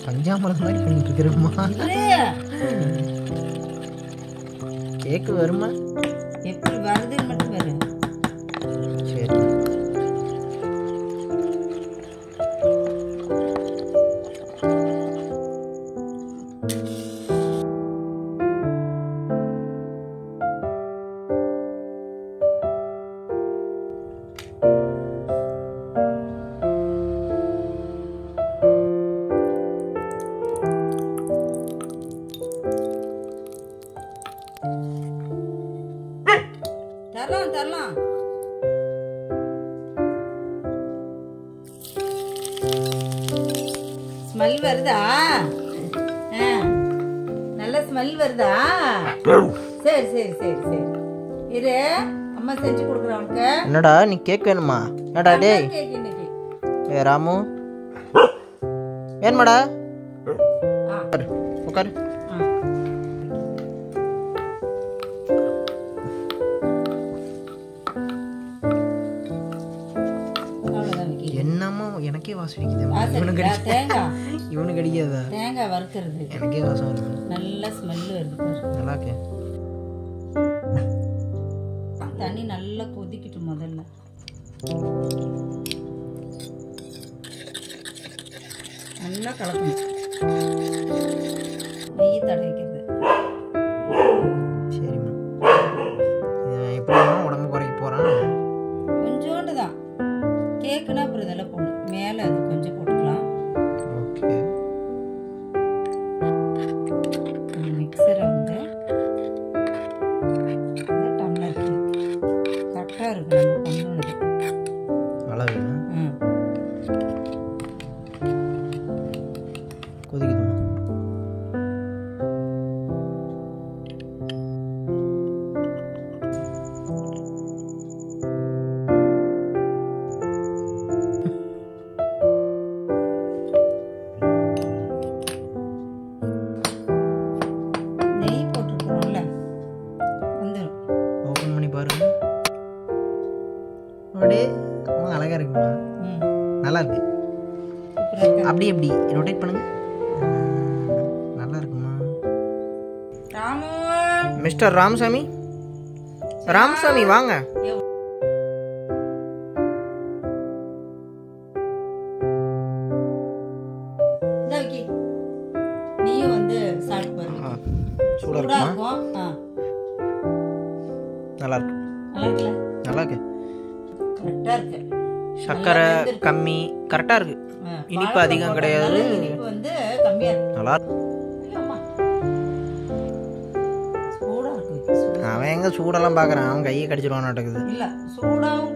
பஞ்சாமரம் மாதிரி பண்ணிட்டு இருக்கிறோமா? கேக்கு வருமா? எப்படி வருதுன்னு மட்டும் பாரு. சரி. தரலாம் தரலாம். ஸ்மெல் வருதா? நல்ல ஸ்மெல் வருதா? சரி சரி சரி சரி இரு, அம்மா செஞ்சு கொடுக்குறேன் உனக்கு. என்னடா நீ கேக் வேணுமா? என்னடா டேய்? கேக் இன்னைக்கு. ஏ ராமு வேணுமாடா? உட்காரு. என்னமோ எனக்கே வாசம் அடிக்குது. இவனுக்கு அடிக்காதா? தேங்காய் வறுக்கிறது எனக்கே வாசம் வருது. நல்ல ஸ்மெல் வருது பாரு. நல்லா இருக்கே. தண்ணி நல்லா கொதிக்கிட்டு முதல்ல. நல்லா கலக்கணும். நெய் தடவிக்கிறது. சரிம்மா. எப்படி உடம்பு குறைக்க போறான்? கொஞ்சோண்டு தான். கேக்குனா அப்புறம் இதெல்லாம் போடணும். மேலே அது கொஞ்சம் போட்டுக்கலாம். ஓகே. மிக்சரை வந்து டம்ளர் கரெக்டாக இருக்கும் நம்ம பண்ணுறது. அளவு கொதிக்குதுமா? நெய் போட்டுருக்கோம்ல, வந்துடும். ஓப்பன் பண்ணி பாருங்க. அப்படியே அழகா இருக்குமா? நல்லா இருக்கு. அப்படி எப்படி ரொட்டேட் பண்ணுங்க. நல்லா இருக்குமா? ராமு, மிஸ்டர் ராமசாமி, ராமசாமி வாங்க. நீயும் வந்து சாப்பிட்டு பாருங்க. சூடா இருக்குமா? நல்லா இருக்கு. நல்லா இருக்குல்ல? நல்லா இருக்கு. கரெக்டா இருக்கு. சக்கரை கம்மி, கரெக்டா இருக்கு. இனிப்பு அதிகம் கிடையாது. இனிப்பு வந்து கம்மியா இருக்கு. நல்லா இருக்கு. சூடா இருக்கு. அவன் எங்க சூடெல்லாம் பாக்குறான்? அவன் கையை கடிச்சிருவான் நடக்குது. இல்ல சூடாவும்